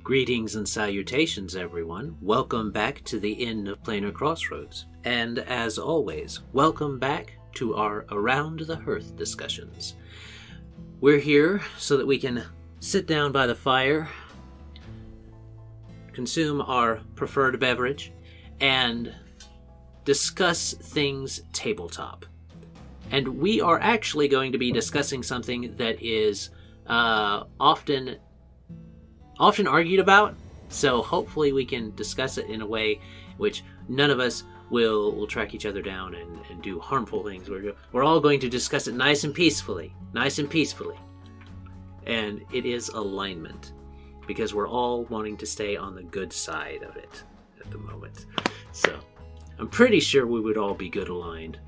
Greetings and salutations, everyone. Welcome back to the Inn of Planar Crossroads. And as always, welcome back to our Around the Hearth discussions. We're here so that we can sit down by the fire, consume our preferred beverage, and discuss things tabletop. And we are actually going to be discussing something that is often argued about, so hopefully we can discuss it in a way which none of us will track each other down and do harmful things. We're all going to discuss it nice and peacefully. And it is alignment, because we're all wanting to stay on the good side of it at the moment. So I'm pretty sure we would all be good aligned.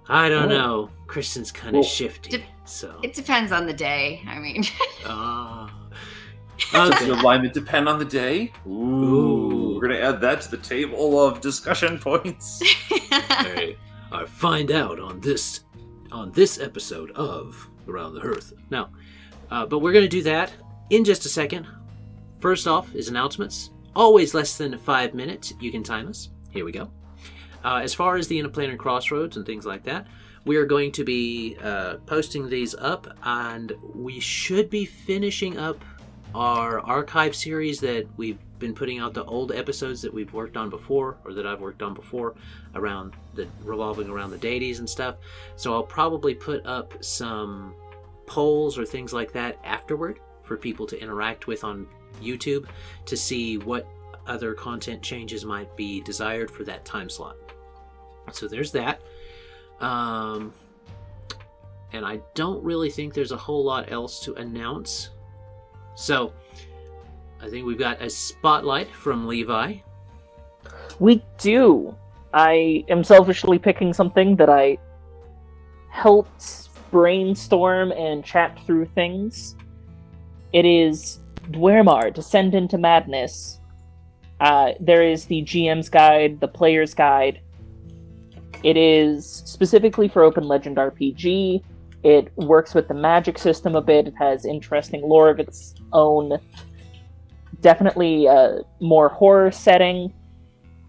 I don't know. Kristen's kind of shifty, so it depends on the day. I mean, does the alignment depend on the day? Ooh. We're going to add that to the table of discussion points. Hey, I find out on this episode of Around the Hearth. Now, but we're going to do that in just a second. First off is announcements. Always less than 5 minutes. You can time us. Here we go. As far as the Inn of Planar Crossroads and things like that, we are going to be posting these up, and we should be finishing up our archive series that we've been putting out, the old episodes that we've worked on before, or that I've worked on before, revolving around the deities and stuff. So I'll probably put up some polls or things like that afterward for people to interact with on YouTube to see what other content changes might be desired for that time slot. So there's that. And I don't really think there's a whole lot else to announce. So, I think we've got a spotlight from Levi. We do. I am selfishly picking something that I helped brainstorm and chat through things. It is Dwemer, Descend into Madness. There is the GM's Guide, the Player's Guide. It is specifically for Open Legend RPG. It works with the magic system a bit. It has interesting lore of its own. Definitely a more horror setting.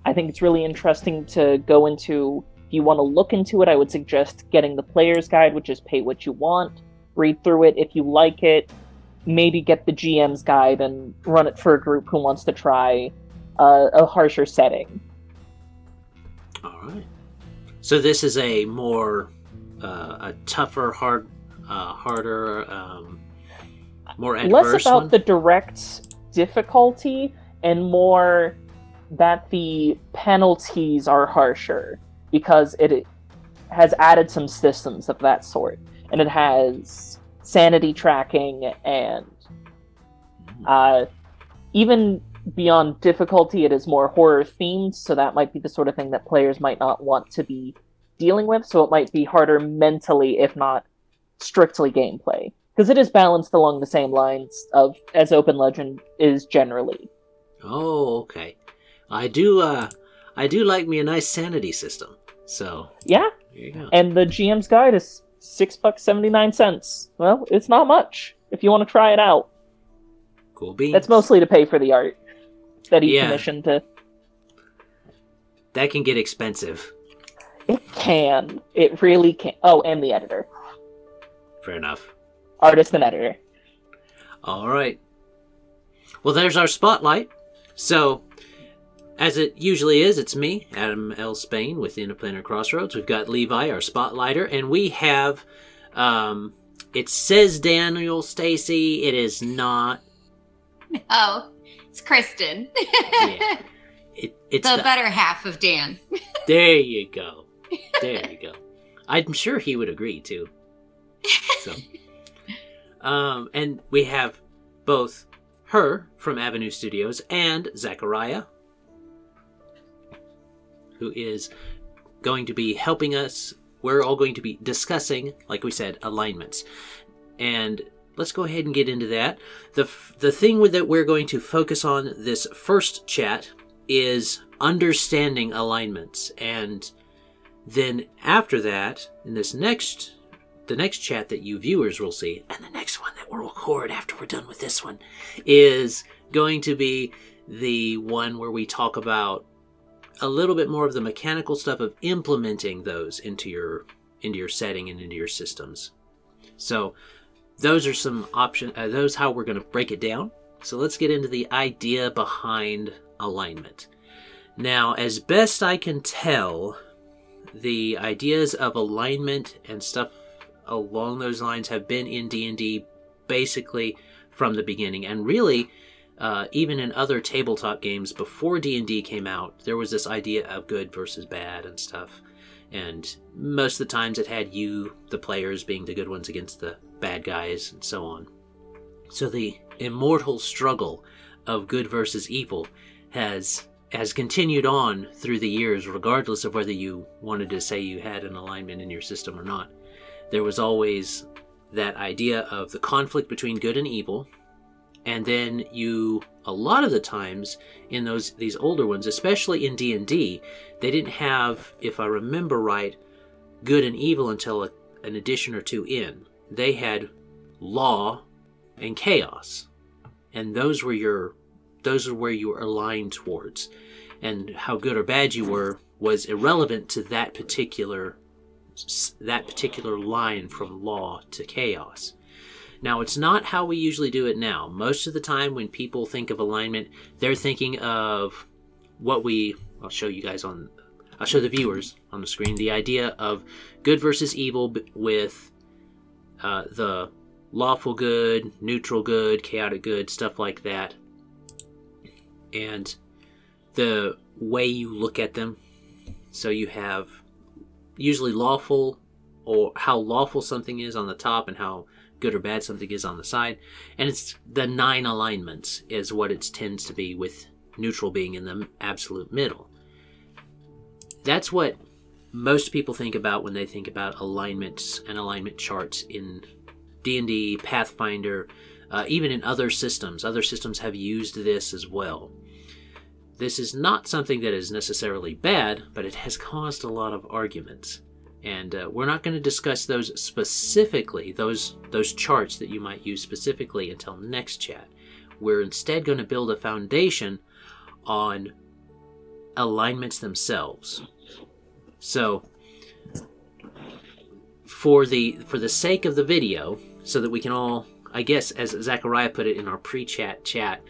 I think it's really interesting to go into. If you want to look into it, I would suggest getting the Player's Guide, which is pay what you want. Read through it. If you like it, maybe get the GM's Guide and run it for a group who wants to try a harsher setting. All right. So this is a more... a tougher, harder, more adverse less about one? The direct difficulty and more that the penalties are harsher, because it has added some systems of that sort, and it has sanity tracking, and even beyond difficulty, it is more horror themed, so that might be the sort of thing that players might not want to be dealing with, so it might be harder mentally, if not strictly gameplay, because it is balanced along the same lines as Open Legend is generally. Oh, okay. I do like me a nice sanity system. So yeah, there you go. And the GM's Guide is $6.79. Well, it's not much if you want to try it out. Cool beans. That's mostly to pay for the art that he commissioned to. That can get expensive. It can. It really can. Oh, and the editor. Fair enough. Artist and editor. All right. Well, there's our spotlight. So, as it usually is, it's me, Adam L. Spain, with Inn of Planar Crossroads. We've got Levi, our spotlighter, and we have, it says Daniel Stacy. It is not. Oh, it's Kristen. Yeah. It's the better half of Dan. There you go. There you go. I'm sure he would agree, too. So, and we have both her from Avenue Studios and Zachariah, who is going to be helping us. We're all going to be discussing, like we said, alignments. And let's go ahead and get into that. The thing that we're going to focus on this first chat is understanding alignments, and then after that, in this the next chat that you viewers will see, and the next one that we'll record after we're done with this one, is going to be the one where we talk about a little bit more of the mechanical stuff of implementing those into your setting and into your systems. So those are some options. Those how we're going to break it down. So let's get into the idea behind alignment. Now, as best I can tell, the ideas of alignment and stuff along those lines have been in D&D basically from the beginning, and really even in other tabletop games before D&D came out, there was this idea of good versus bad and stuff, and most of the times it had you, the players, being the good ones against the bad guys and so on. So the immortal struggle of good versus evil has continued on through the years, regardless of whether you wanted to say you had an alignment in your system or not. There was always that idea of the conflict between good and evil, and then a lot of the times in these older ones, especially in D&D, they didn't have, if I remember right, good and evil until an edition or two in. They had law and chaos, and those are where you were aligned towards, and how good or bad you were was irrelevant to that particular line from law to chaos. Now, it's not how we usually do it now. Most of the time when people think of alignment, they're thinking of I'll show the viewers on the screen, the idea of good versus evil with the lawful good, neutral good, chaotic good, stuff like that. And the way you look at them. So you have usually lawful, or how lawful something is on the top and how good or bad something is on the side. And it's the 9 alignments is what it tends to be, with neutral being in the absolute middle. That's what most people think about when they think about alignments and alignment charts in D&D, Pathfinder, even in other systems. Other systems have used this as well. This is not something that is necessarily bad, but it has caused a lot of arguments. And we're not going to discuss those specifically, those charts that you might use specifically, until next chat. We're instead going to build a foundation on alignments themselves. So, for the sake of the video, so that we can all, I guess, as Zachariah put it in our pre-chat chat,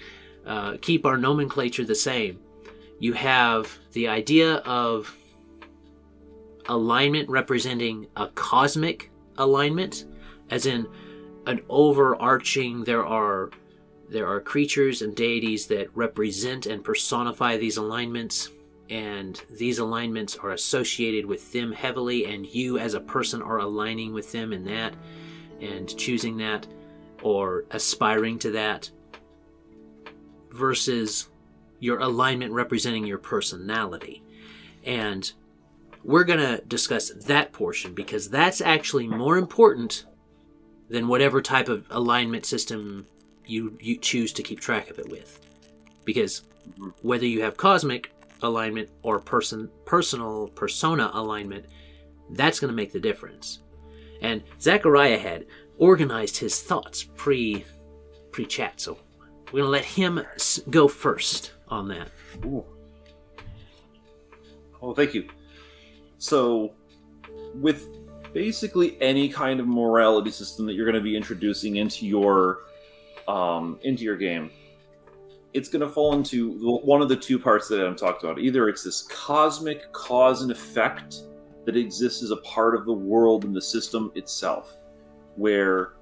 keep our nomenclature the same. You have the idea of alignment representing a cosmic alignment, as in an overarching, there are creatures and deities that represent and personify these alignments, and these alignments are associated with them heavily, and you as a person are aligning with them in that and choosing that or aspiring to that, versus your alignment representing your personality. And we're going to discuss that portion, because that's actually more important than whatever type of alignment system you choose to keep track of it with. Because whether you have cosmic alignment or personal persona alignment, that's going to make the difference. And Zachariah had organized his thoughts pre-chat, so we're going to let him go first on that. Ooh. Oh, thank you. So, with basically any kind of morality system that you're going to be introducing into your game, it's going to fall into one of the two parts that Adam talked about. Either it's this cosmic cause and effect that exists as a part of the world and the system itself, where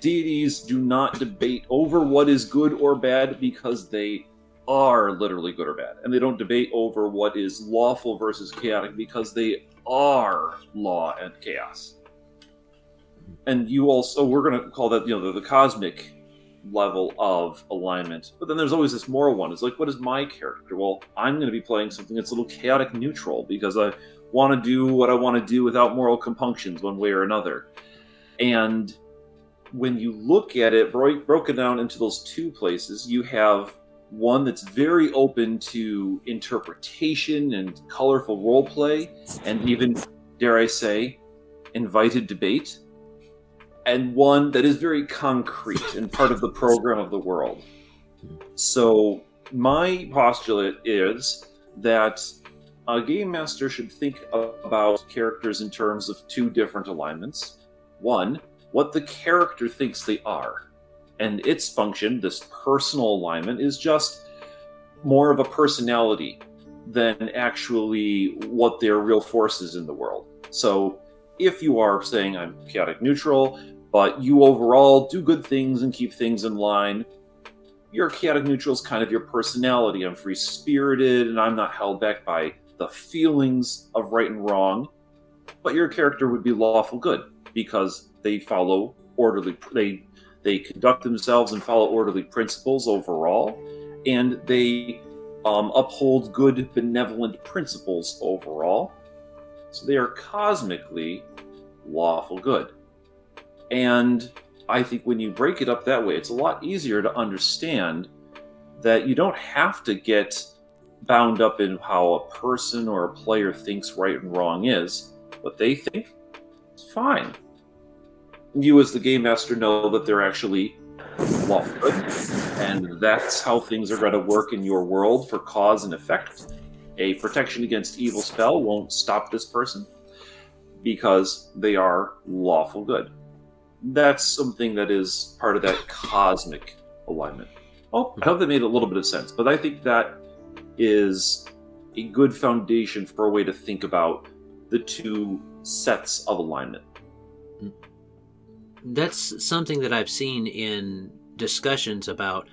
deities do not debate over what is good or bad, because they are literally good or bad. And they don't debate over what is lawful versus chaotic, because they are law and chaos. And we're going to call that, the cosmic level of alignment. But then there's always this moral one. It's like, what is my character? Well, I'm going to be playing something that's a little chaotic neutral, because I want to do what I want to do without moral compunctions one way or another. And when you look at it broken down into those two places, you have one that's very open to interpretation and colorful roleplay, and even, dare I say, invited debate. And one that is very concrete and part of the program of the world. So my postulate is that a game master should think about characters in terms of two different alignments. One, what the character thinks they are. And its function, this personal alignment, is just more of a personality than actually what their real force is in the world. So if you are saying, I'm chaotic neutral, but you overall do good things and keep things in line, your chaotic neutral is kind of your personality. I'm free-spirited, and I'm not held back by the feelings of right and wrong. But your character would be lawful good, because they follow orderly... They conduct themselves and follow orderly principles overall, and they uphold good, benevolent principles overall. So they are cosmically lawful good. And I think when you break it up that way, it's a lot easier to understand that you don't have to get bound up in how a person or a player thinks right and wrong is. What they think is fine. You as the game master know that they're actually lawful good, and that's how things are going to work in your world for cause and effect. A protection against evil spell won't stop this person because they are lawful good. That's something that is part of that cosmic alignment. Oh, I hope that made a little bit of sense, but I think that is a good foundation for a way to think about the two sets of alignment. That's something that I've seen in discussions about,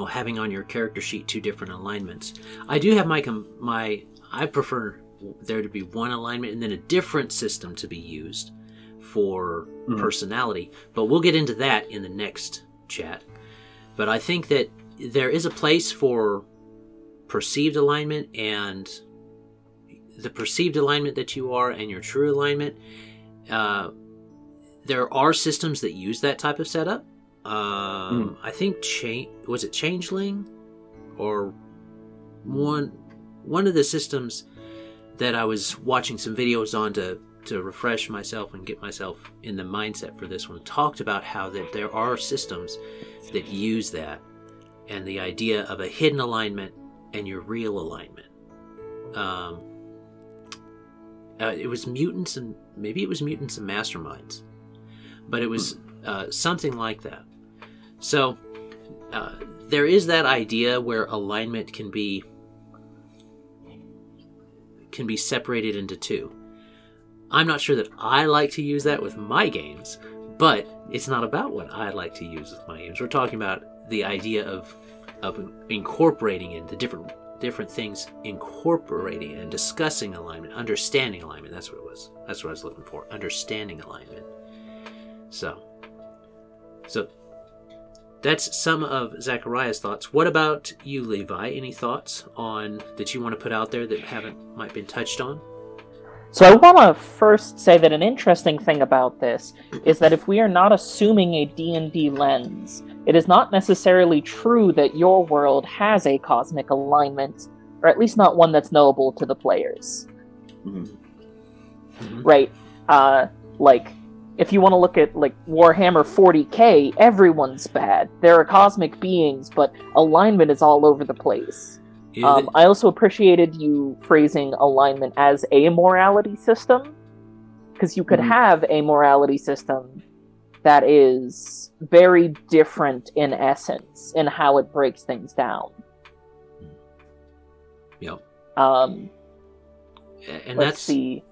having on your character sheet two different alignments. I do have I prefer there to be one alignment and then a different system to be used for personality. But we'll get into that in the next chat. But I think that there is a place for perceived alignment, and the perceived alignment that you are and your true alignment. There are systems that use that type of setup. I think was it Changeling, or one of the systems that I was watching some videos on to refresh myself and get myself in the mindset for this one, talked about how that there are systems that use that, and the idea of a hidden alignment and your real alignment. It was mutants, and maybe it was mutants and masterminds. But it was something like that. So there is that idea where alignment can be separated into two. I'm not sure that I like to use that with my games, but it's not about what I like to use with my games. We're talking about the idea of incorporating in the different things, incorporating and discussing alignment, understanding alignment. That's what it was. That's what I was looking for. Understanding alignment. So that's some of Zachariah's thoughts. What about you, Levi? Any thoughts on that you want to put out there that might been touched on? So I want to first say that an interesting thing about this is that if we are not assuming a D&D lens, it is not necessarily true that your world has a cosmic alignment, or at least not one that's knowable to the players. Mm-hmm. Right? If you want to look at, Warhammer 40k, everyone's bad. There are cosmic beings, but alignment is all over the place. I also appreciated you phrasing alignment as a morality system, because you could have a morality system that is very different in essence in how it breaks things down. Yep. And let's see.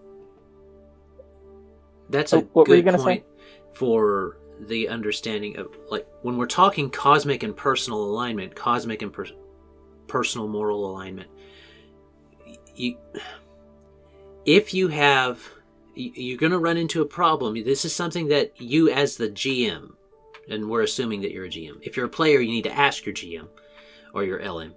That's a what good were you point for the understanding of, when we're talking cosmic and personal alignment, cosmic and personal moral alignment. If you have, you're going to run into a problem. This is something that you as the GM, and we're assuming that you're a GM. If you're a player, you need to ask your GM or your LM.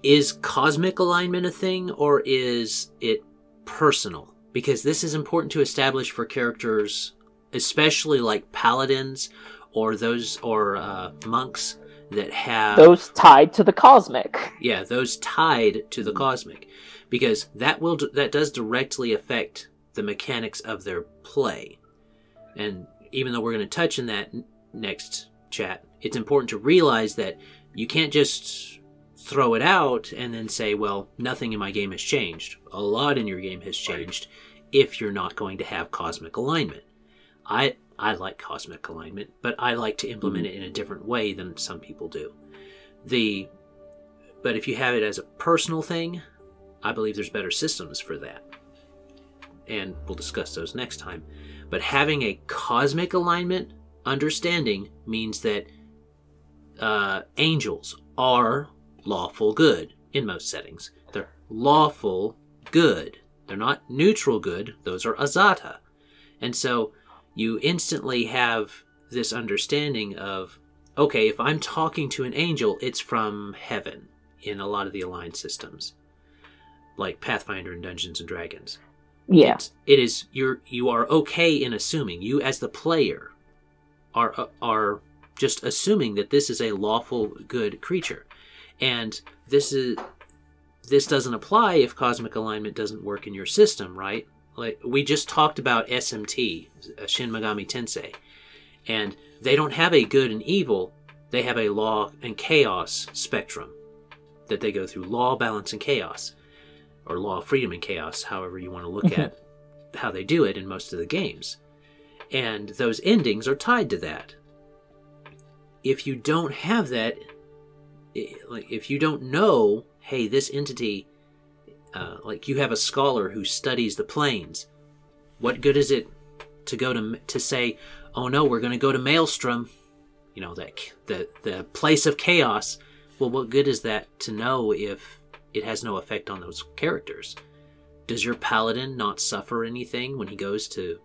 Is cosmic alignment a thing, or is it personal? Because this is important to establish for characters, especially like paladins or monks that have those tied to the cosmic. Yeah, those tied to the cosmic, because that does directly affect the mechanics of their play. And even though we're going to touch on that next chat, it's important to realize that you can't just throw it out and then say, well, nothing in my game has changed. A lot in your game has changed if you're not going to have cosmic alignment. I like cosmic alignment, but I like to implement it in a different way than some people do. But if you have it as a personal thing, I believe there's better systems for that. And we'll discuss those next time. But having a cosmic alignment understanding means that angels are lawful good in most settings. They're lawful good. They're not neutral good. Those are azata. And so you instantly have this understanding of, okay, if I'm talking to an angel, it's from heaven in a lot of the aligned systems, like Pathfinder and Dungeons and Dragons. Yeah. It is, you are okay in assuming, you as the player are just assuming that this is a lawful good creature. And this doesn't apply if cosmic alignment doesn't work in your system, right? Like we just talked about SMT, Shin Megami Tensei, and they don't have a good and evil, they have a law and chaos spectrum that they go through, law, balance, and chaos, or law, freedom, and chaos, however you want to look at how they do it in most of the games. And those endings are tied to that. If you don't have that, like if you don't know, hey, this entity, like you have a scholar who studies the planes, what good is it to go to say, oh no, we're going to go to Maelstrom, you know, that the place of chaos. Well, what good is that to know if it has no effect on those characters? Does your paladin not suffer anything when he goes to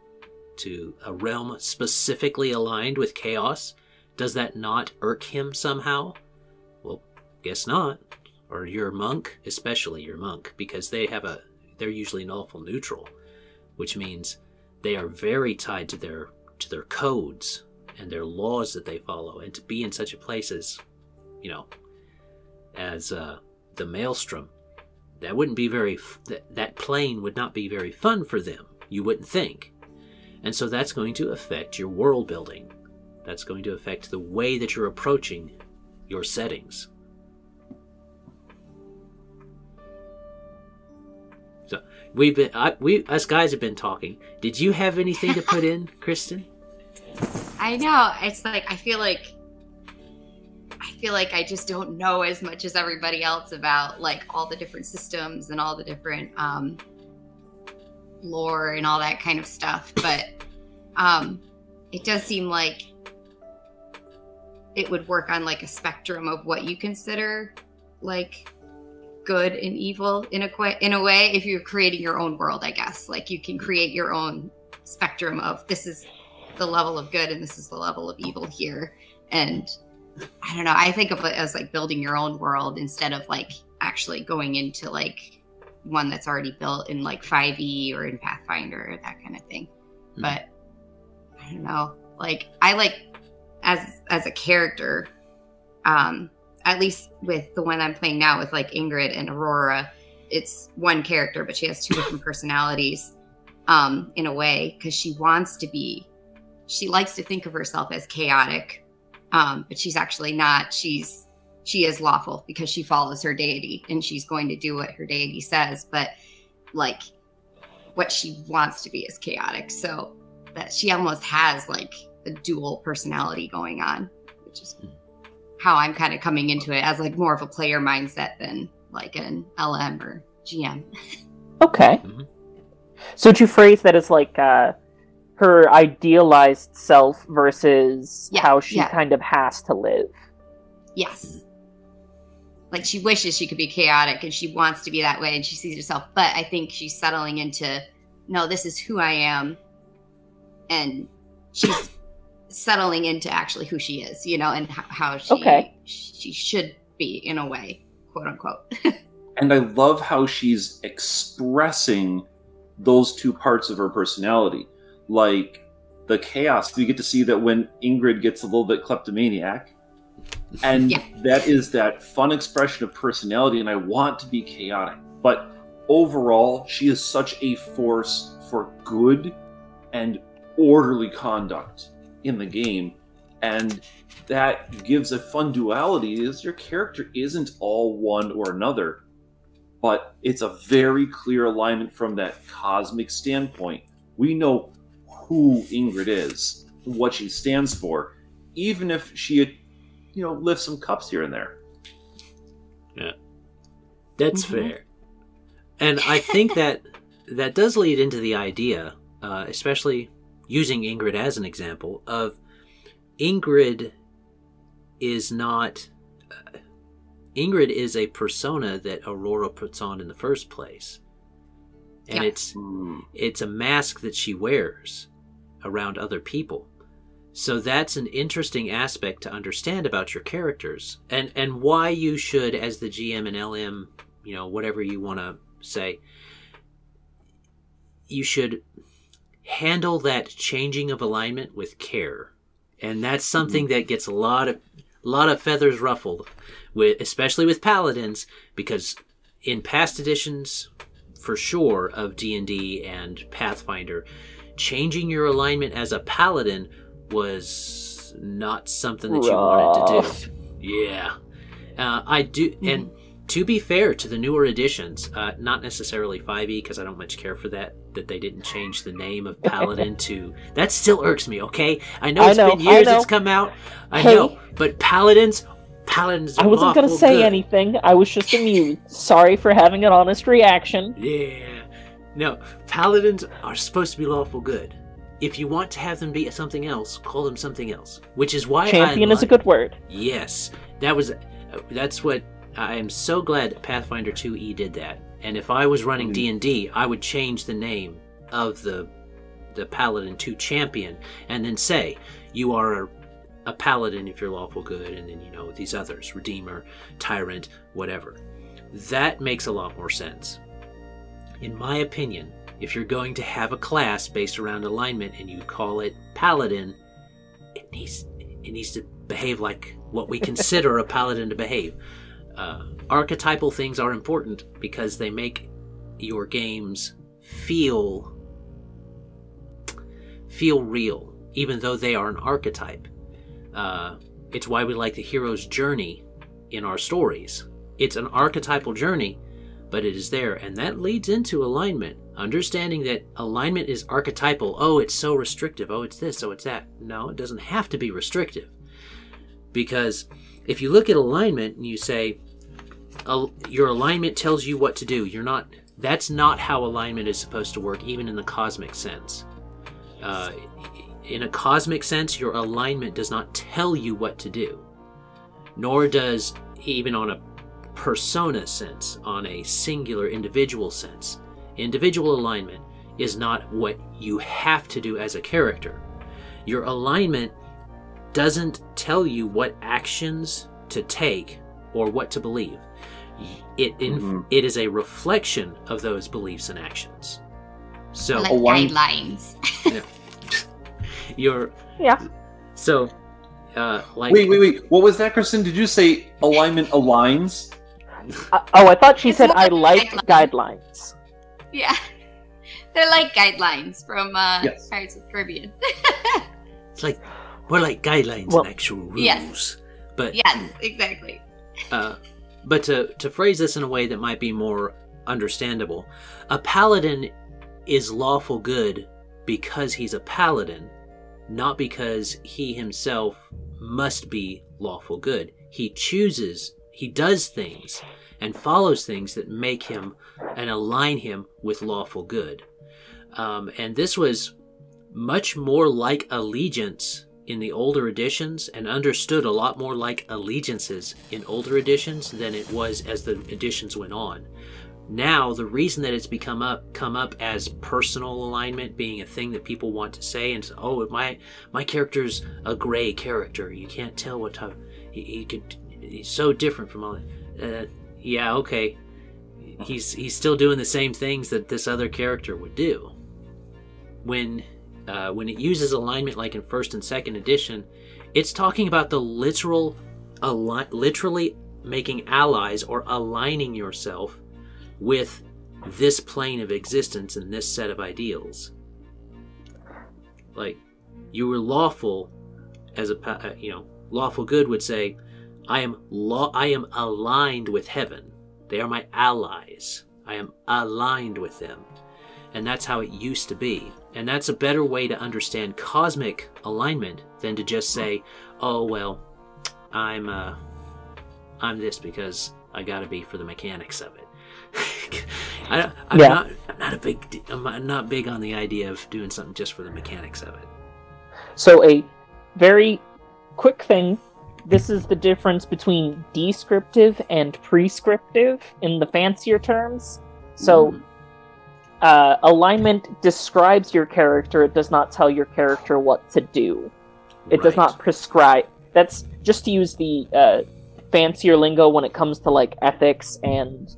a realm specifically aligned with chaos? Does that not irk him somehow? Well, guess not. Or your monk, especially your monk, because they're usually lawful neutral, which means they are very tied to their codes and their laws that they follow. And to be in such a place as, you know, as the Maelstrom, that wouldn't be that plane would not be very fun for them, you wouldn't think. And so that's going to affect your world building. That's going to affect the way that you're approaching your settings. So us guys have been talking. Did you have anything to put in, Kristen? I know. It's like I feel like I just don't know as much as everybody else about like all the different systems and all the different lore and all that kind of stuff. But it does seem like it would work on like a spectrum of what you consider like good and evil in a way if you're creating your own world, I guess. Like you can create your own spectrum of this is the level of good and this is the level of evil here. And I don't know, I think of it as like building your own world instead of like actually going into like one that's already built in like 5e or in Pathfinder or that kind of thing. But I don't know, like I like as a character, at least with the one I'm playing now with like Ingrid and Aurora, it's one character, but she has two different personalities in a way, because she likes to think of herself as chaotic, but she's actually not. She is lawful because she follows her deity and she's going to do what her deity says, but like what she wants to be is chaotic. So that she almost has like a dual personality going on, which is how I'm kind of coming into it as like more of a player mindset than like an LM or GM. Okay. So would you phrase that as like her idealized self versus how she kind of has to live? Yes. Like she wishes she could be chaotic and she wants to be that way and she sees herself, but I think she's settling into, no, this is who I am. And she's settling into actually who she is, you know, and how she should be in a way, quote unquote. And I love how she's expressing those two parts of her personality. Like the chaos, we get to see that when Ingrid gets a little bit kleptomaniac, and that is that fun expression of personality, and I want to be chaotic. But overall, she is such a force for good and orderly conduct in the game, And that gives a fun duality, is your character isn't all one or another, but it's a very clear alignment from that cosmic standpoint. We know who Ingrid is, what she stands for, even if she, lifts some cups here and there. Yeah, that's fair. And I think that does lead into the idea, especially using Ingrid as an example, of Ingrid is not... Ingrid is a persona that Aurora puts on in the first place. And it's a mask that she wears around other people. So that's an interesting aspect to understand about your characters. And why you should, as the GM and LM, whatever you want to say, you should handle that changing of alignment with care. And that's something that gets a lot of feathers ruffled, especially with Paladins, because in past editions, for sure, of D&D and Pathfinder, changing your alignment as a Paladin was not something that you wanted to do. Yeah. I do, and to be fair to the newer editions, not necessarily 5e, because I don't much care for that they didn't change the name of Paladin to... That still irks me, okay? I know it's been years it's come out. I know, but Paladins I wasn't going to say anything. I was just amused. Sorry for having an honest reaction. Yeah. No, Paladins are supposed to be lawful good. If you want to have them be something else, call them something else. Which is why Champion is a good word. Yes. That's what... I am so glad that Pathfinder 2e did that. And if I was running D&D, I would change the name of the Paladin to Champion, and then say, you are a Paladin if you're lawful good, and then, these others, Redeemer, Tyrant, whatever. That makes a lot more sense. In my opinion, if you're going to have a class based around alignment and you call it Paladin, it needs to behave like what we consider a Paladin to behave. Archetypal things are important because they make your games feel real, even though they are an archetype. It's why we like the hero's journey in our stories. It's an archetypal journey, but it is there, and that leads into alignment. Understanding that alignment is archetypal. Oh, it's so restrictive. Oh, it's this. Oh, it's that. No, it doesn't have to be restrictive. Because if you look at alignment and you say, your alignment tells you what to do, that's not how alignment is supposed to work, even in the cosmic sense. In a cosmic sense, your alignment does not tell you what to do. Nor does, even on a persona sense, on a singular individual sense. Individual alignment is not what you have to do as a character. Your alignment doesn't tell you what actions to take or what to believe. It is a reflection of those beliefs and actions. So like guidelines. So, like. Wait. What was that, Kristen? Did you say alignment aligns? I thought she said I like guidelines. Yeah, they're like guidelines from Pirates of the Caribbean. It's like more like guidelines than actual rules. Yes. But yes, exactly. But to phrase this in a way that might be more understandable, a paladin is lawful good because he's a paladin, not because he himself must be lawful good. He does things and follows things that make him and align him with lawful good. And this was much more like allegiance in the older editions, and understood a lot more like allegiances in older editions than it was as the editions went on. Now, the reason that it's come up as personal alignment being a thing that people want to say, and oh, my character's a gray character. You can't tell what type. He's so different from all that. Yeah, okay. He's still doing the same things that this other character would do. When it uses alignment like in 1st and 2nd edition, it's talking about the literally making allies or aligning yourself with this plane of existence and this set of ideals. Like, you were lawful as a lawful good would say, I am aligned with heaven. They are my allies. I am aligned with them. And that's how it used to be. And that's a better way to understand cosmic alignment than to just say, oh, well, I'm this because I gotta be for the mechanics of it. I'm not big on the idea of doing something just for the mechanics of it. So a very quick thing, this is the difference between descriptive and prescriptive in the fancier terms. So alignment describes your character, it does not tell your character what to do. It does not prescribe. That's just to use the fancier lingo when it comes to like ethics and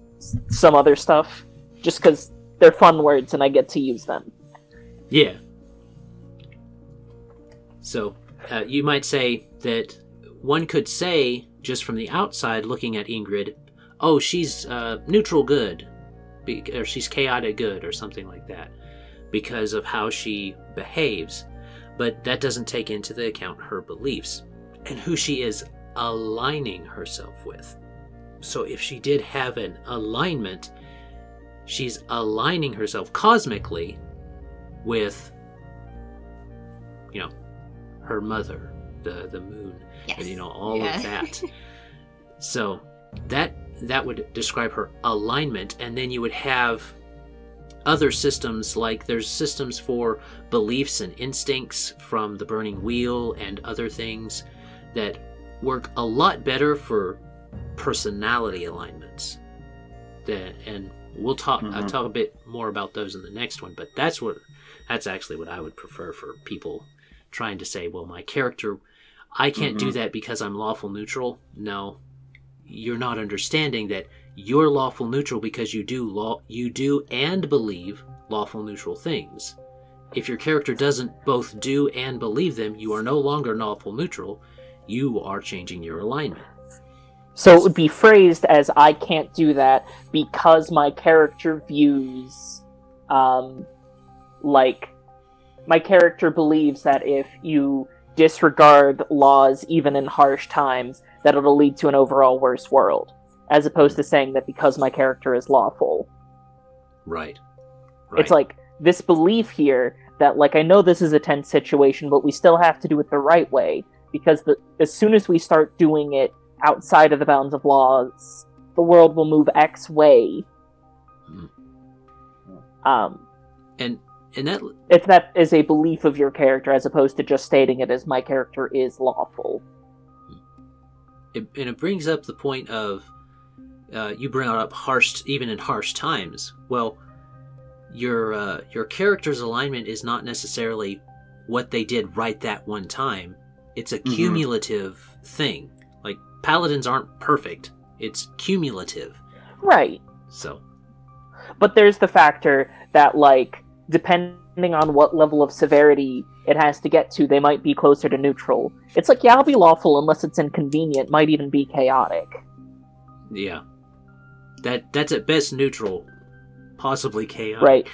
some other stuff, just because they're fun words and I get to use them. Yeah. So you might say that one could say, just from the outside looking at Ingrid, oh, she's neutral good, or she's chaotic good, or something like that, because of how she behaves. But that doesn't take into account her beliefs and who she is aligning herself with. So if she did have an alignment, she's aligning herself cosmically with, her mother, the moon, Yes. and all of that. So that would describe her alignment, and then you would have other systems, like there's systems for beliefs and instincts from the Burning Wheel and other things that work a lot better for personality alignments. And we'll talk. I'll talk a bit more about those in the next one. But that's actually what I would prefer for people trying to say, well, my character, I can't do that because I'm lawful neutral. No, you're not understanding that you're lawful neutral because you do and believe lawful neutral things. If your character doesn't both do and believe them, you are no longer lawful neutral. You are changing your alignment. So it would be phrased as, I can't do that because my character views, my character believes that if you disregard laws even in harsh times, that it'll lead to an overall worse world, as opposed to saying that because my character is lawful. Right. It's like this belief here that, I know this is a tense situation, but we still have to do it the right way, because as soon as we start doing it outside of the bounds of laws, the world will move X way. And that if that is a belief of your character, as opposed to just stating it as my character is lawful. And it brings up the point of you bring up even in harsh times. Well, your character's alignment is not necessarily what they did right that one time. It's a cumulative thing. Like, paladins aren't perfect. It's cumulative. Right. So. But there's the factor that, depending on what level of severity it has to get to, they might be closer to neutral. It's I'll be lawful unless it's inconvenient, might even be chaotic. Yeah. That's at best neutral, possibly chaotic. Right.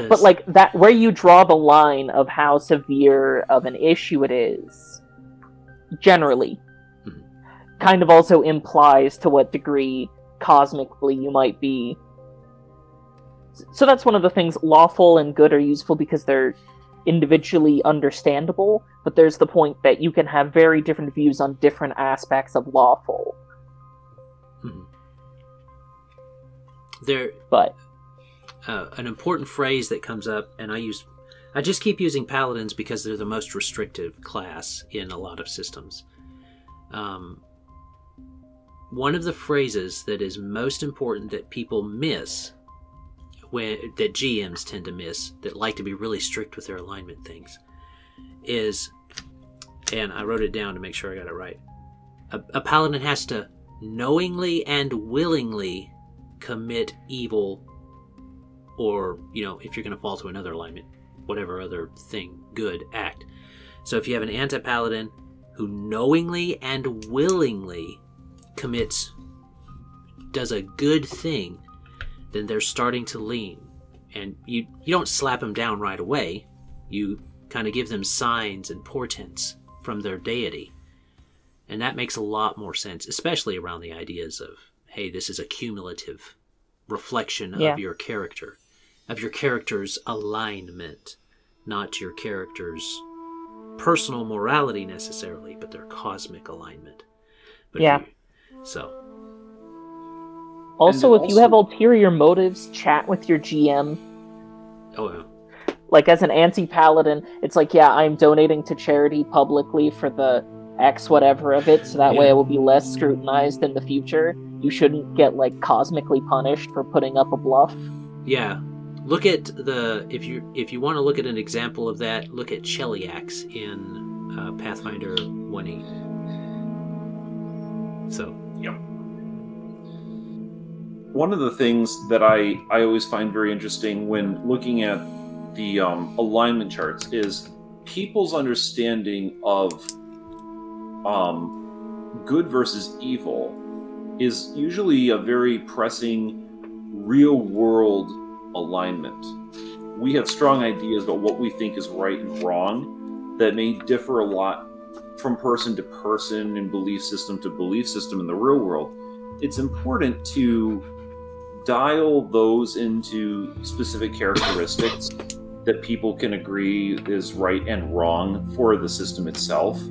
But that, where you draw the line of how severe of an issue it is, generally, kind of also implies to what degree cosmically you might be. So that's one of the things. Lawful and good are useful because they're individually understandable, but there's the point that you can have very different views on different aspects of lawful. An important phrase that comes up, and I just keep using paladins because they're the most restrictive class in a lot of systems. One of the phrases that is most important that people miss, that GMs tend to miss, that like to be really strict with their alignment things, is, and I wrote it down to make sure I got it right, a paladin has to knowingly and willingly commit evil, or, if you're going to fall to another alignment, whatever other thing, good, act. So if you have an anti-paladin who knowingly and willingly does a good thing, then they're starting to lean. And you don't slap them down right away. You kind of give them signs and portents from their deity. And that makes a lot more sense, especially around the ideas of, hey, this is a cumulative reflection of your character, of your character's alignment, not your character's personal morality necessarily, but their cosmic alignment. But Also, if you have ulterior motives, chat with your GM. Oh, yeah. Like, as an anti-paladin, it's like, yeah, I'm donating to charity publicly for the X whatever of it, so that way I will be less scrutinized in the future. You shouldn't get, like, cosmically punished for putting up a bluff. Yeah. Look at if you want to look at an example of that, look at Cheliax in Pathfinder 1.8. So, yep. One of the things that I always find very interesting when looking at the alignment charts is people's understanding of good versus evil is usually a very pressing real-world alignment. We have strong ideas about what we think is right and wrong that may differ a lot from person to person and belief system to belief system in the real world. It's important to dial those into specific characteristics that people can agree is right and wrong for the system itself.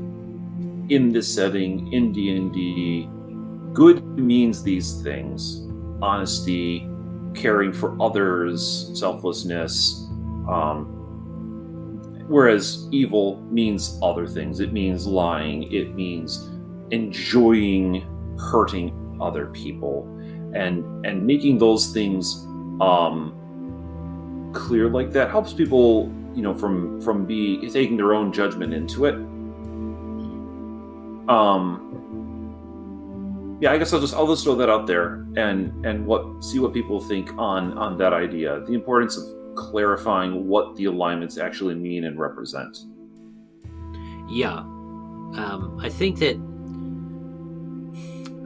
In this setting, in D&D, good means these things: honesty, caring for others, selflessness, whereas evil means other things. It means lying, it means enjoying hurting other people, and making those things clear like that helps people, from taking their own judgment into it. I guess I'll just throw that out there and see what people think on that idea. The importance of clarifying what the alignments actually mean and represent. Yeah. I think that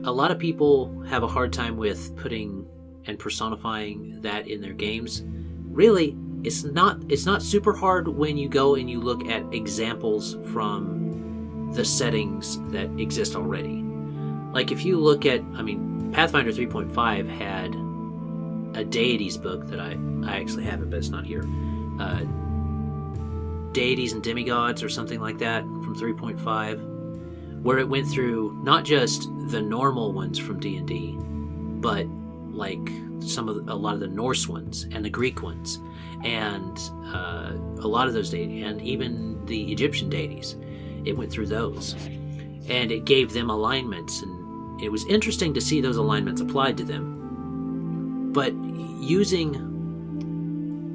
a lot of people have a hard time with putting and personifying that in their games. Really, it's not super hard when you go and you look at examples from the settings that exist already. Like if you look at, Pathfinder 3.5 had a deities book that I actually have it, but it's not here. Deities and Demigods or something like that from 3.5, where it went through not just the normal ones from D&D, but like a lot of the Norse ones and the Greek ones, and a lot of those deities, and even the Egyptian deities. It went through those, and it gave them alignments, and it was interesting to see those alignments applied to them. But using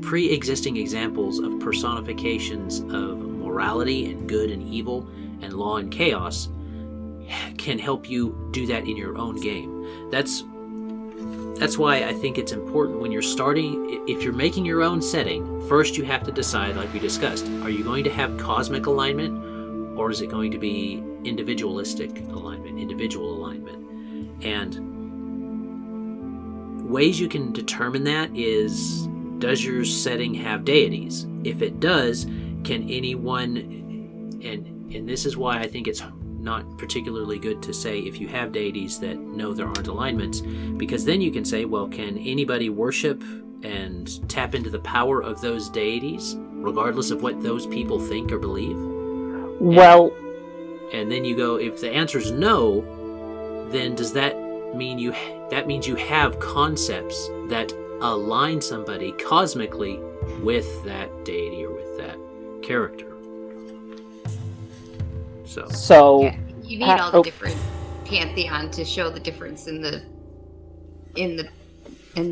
pre-existing examples of personifications of morality and good and evil and law and chaos can help you do that in your own game. That's why I think it's important when you're starting, if you're making your own setting, first you have to decide, like we discussed, are you going to have cosmic alignment, or is it going to be individualistic alignment, individual alignment? And ways you can determine that is, does your setting have deities? If it does, can anyone, and this is why I think it's not particularly good to say if you have deities that no, there aren't alignments, because then you can say, well, can anybody worship and tap into the power of those deities, regardless of what those people think or believe? Well, and then you go, if the answer is no, then does that mean that means you have concepts that align somebody cosmically with that deity or with that character? So yeah, you need all the different pantheon to show the difference in the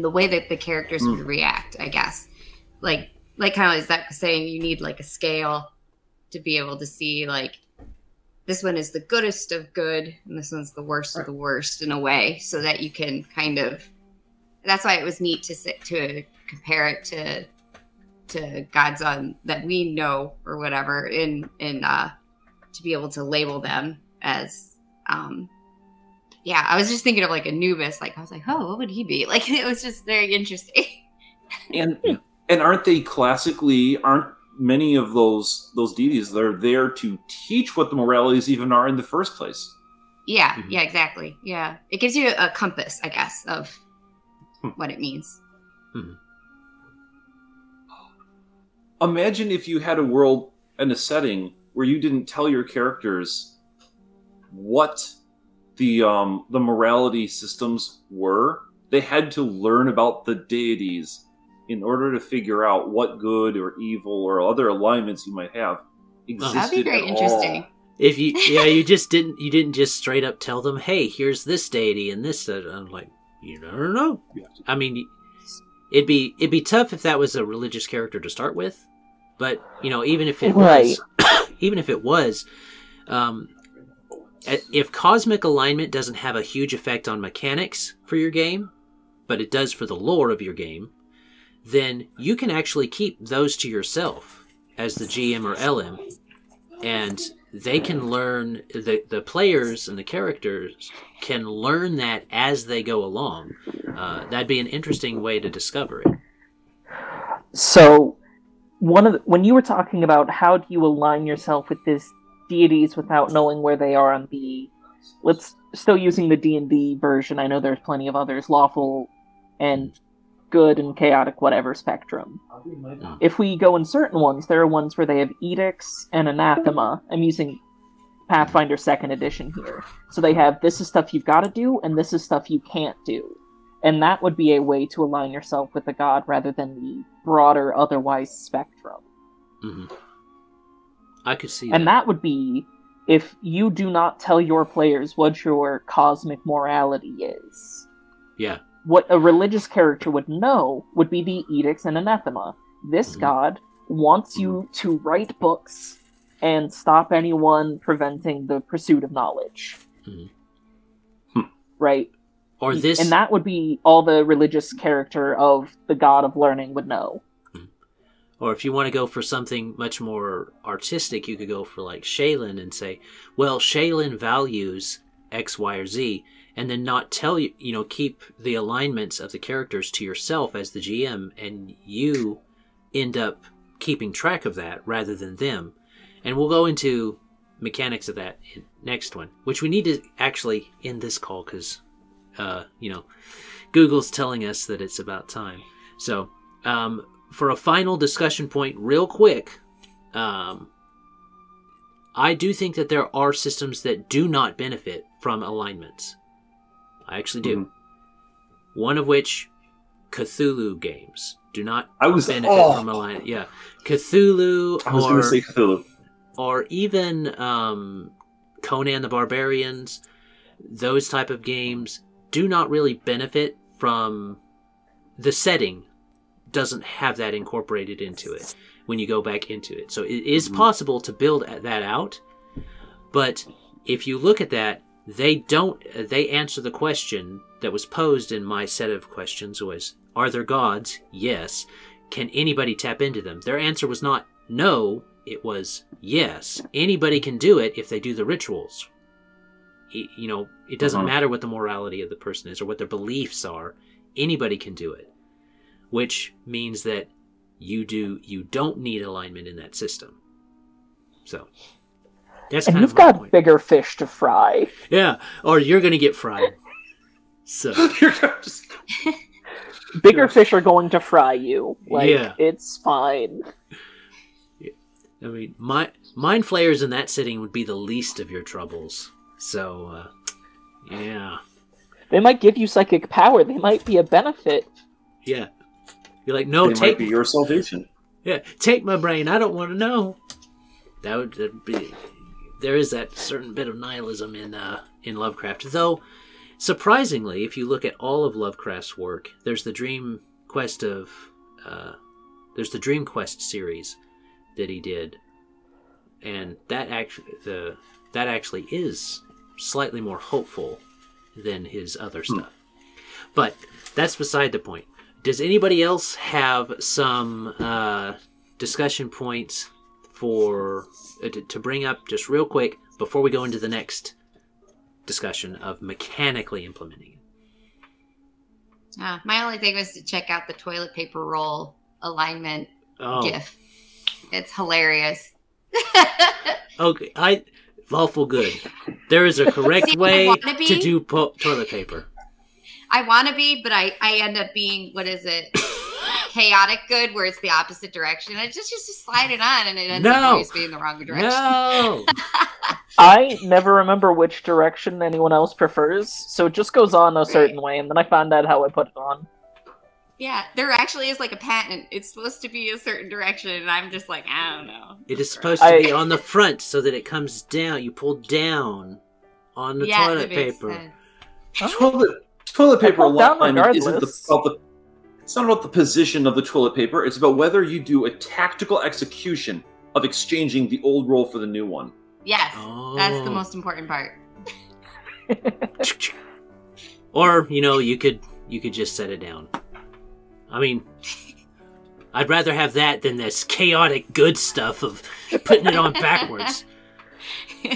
way that the characters would react, I guess. Like kind of like Zach was saying, you need like a scale to be able to see, like, this one is the goodest of good and this one's the worst of the worst, in a way, so that you can kind of, that's why it was neat to compare it to gods that we know or whatever, to be able to label them as, I was just thinking of like Anubis. Like, I was like, oh, what would he be? Like, it was just very interesting. And aren't many of those deities, they're there to teach what the moralities even are in the first place. Yeah, yeah, exactly. Yeah. It gives you a compass, I guess, of what it means. Imagine if you had a world and a setting where you didn't tell your characters what the morality systems were. They had to learn about the deities in order to figure out what good or evil or other alignments you might have existed. That'd be very interesting. If you didn't just straight up tell them, hey, here's this deity and this. I'm like, you never know. I mean, it'd be tough if that was a religious character to start with, but even if it was, if cosmic alignment doesn't have a huge effect on mechanics for your game, but it does for the lore of your game, then you can actually keep those to yourself as the GM or LM, and they can learn, the players and the characters can learn that as they go along. That'd be an interesting way to discover it. So, when you were talking about how do you align yourself with these deities without knowing where they are on the, let's still using the D&D version, I know there's plenty of others, lawful and good and chaotic whatever spectrum. If we go in certain ones, there are ones where they have edicts and anathema. I'm using Pathfinder 2nd edition here. So they have, this is stuff you've got to do, and this is stuff you can't do. And that would be a way to align yourself with the god rather than the broader otherwise spectrum. I could see that. And that would be if you do not tell your players what your cosmic morality is. Yeah. What a religious character would know would be the edicts and anathema. This god wants you to write books and stop anyone preventing the pursuit of knowledge. Right? Or this... And that would be all the religious character of the god of learning would know. Or if you want to go for something much more artistic, you could go for like Shaylin and say, well, Shaylin values X, Y, or Z, and then not tell you, keep the alignments of the characters to yourself as the GM, and you end up keeping track of that rather than them. And we'll go into mechanics of that in next one, which we need to actually end this call because, Google's telling us that it's about time. So, for a final discussion point, real quick, I do think that there are systems that do not benefit from alignments. I actually do. One of which, Cthulhu games do not benefit from alignment. Yeah, Cthulhu. I was going to say Cthulhu. Or even Conan the Barbarians. Those type of games do not really benefit from the setting. Doesn't have that incorporated into it when you go back into it. So it is possible to build that out, but if you look at that, they answer the question that was posed in my set of questions was, are there gods? Yes. Can anybody tap into them? Their answer was not no, it was yes. Anybody can do it if they do the rituals. It doesn't matter what the morality of the person is or what their beliefs are. Anybody can do it. Which means that you don't need alignment in that system. So that's and kind you've of my got point. Bigger fish to fry. Yeah, or you're gonna get fried. So bigger fish are going to fry you. It's fine. Yeah. I mean, mind flayers in that setting would be the least of your troubles. So, yeah. They might give you psychic power. They might be a benefit. Yeah. You're like, no, might be your salvation. Yeah, take my brain. I don't want to know. That'd be. There is that certain bit of nihilism in Lovecraft, though. Surprisingly, if you look at all of Lovecraft's work, there's the Dream Quest series that he did, and that actually is slightly more hopeful than his other stuff. But that's beside the point. Does anybody else have some discussion points for to bring up just real quick before we go into the next discussion of mechanically implementing it? My only thing was to check out the toilet paper roll alignment GIF. It's hilarious. Okay, lawful good. There is a correct way to do toilet paper. I want to be, but I end up being, what is it? Chaotic good, where it's the opposite direction. I just slide it on, and it ends up always being the wrong direction. No! I never remember which direction anyone else prefers, so it just goes on a certain way, and then I find out how I put it on. Yeah, there actually is like a patent. It's supposed to be a certain direction, and I'm just like, I don't know. It is supposed to be on the front so that it comes down. You pull down on the toilet paper. Toilet paper alignment regardless. it's not about the position of the toilet paper. It's about whether you do a tactical execution of exchanging the old roll for the new one. Yes, that's the most important part. Or, you could just set it down. I mean, I'd rather have that than this chaotic good stuff of putting it on backwards.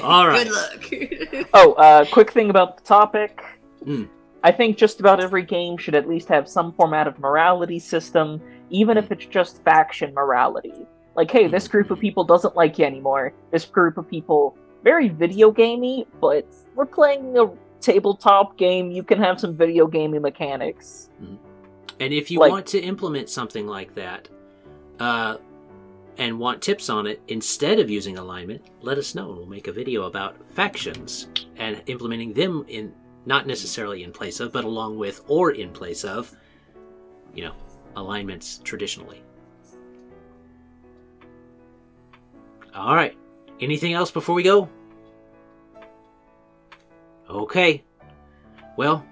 All right. Good luck. Quick thing about the topic. I think just about every game should at least have some format of morality system, even if it's just faction morality. Like, hey, this group of people doesn't like you anymore. This group of people, very video gamey, but we're playing a tabletop game. You can have some video gamey mechanics. And if you want to implement something like that, and want tips on it, instead of using alignment, let us know. We'll make a video about factions and implementing them in, not necessarily in place of, but along with or in place of, alignments traditionally. All right. Anything else before we go? Okay. Well,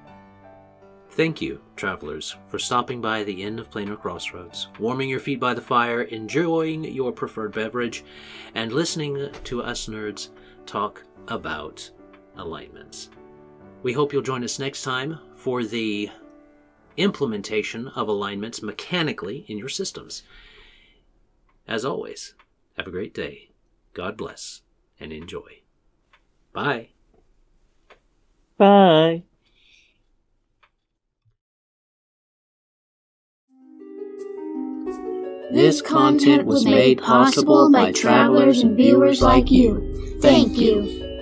thank you, travelers, for stopping by the inn of Planar Crossroads, warming your feet by the fire, enjoying your preferred beverage, and listening to us nerds talk about alignments. We hope you'll join us next time for the implementation of alignments mechanically in your systems. As always, have a great day. God bless and enjoy. Bye. Bye. This content was made possible by travelers and viewers like you. Thank you.